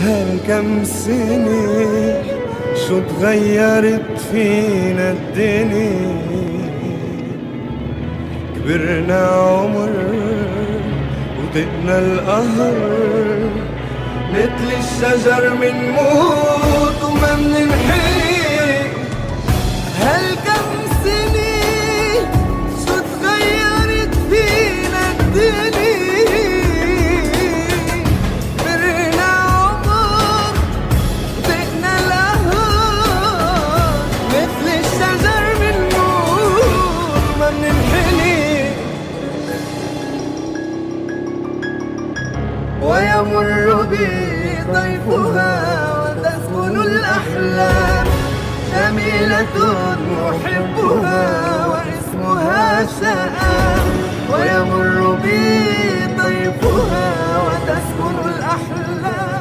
هالكم سنة شو تغيرت فينا الدنيا. كبرنا عمر وطقنا القهر، متل الشجر منموت وما مننحي. هالكم سنة شو تغيرت فينا الدنيا. كبرنا عمر وطقنا القهر، متل الشجر منموت وما مننحني. ويمر بي طيفها وتسكن الأحلام، جميلة محبها واسمها شآم. ويمر بي طيفها وتسكن الأحلام.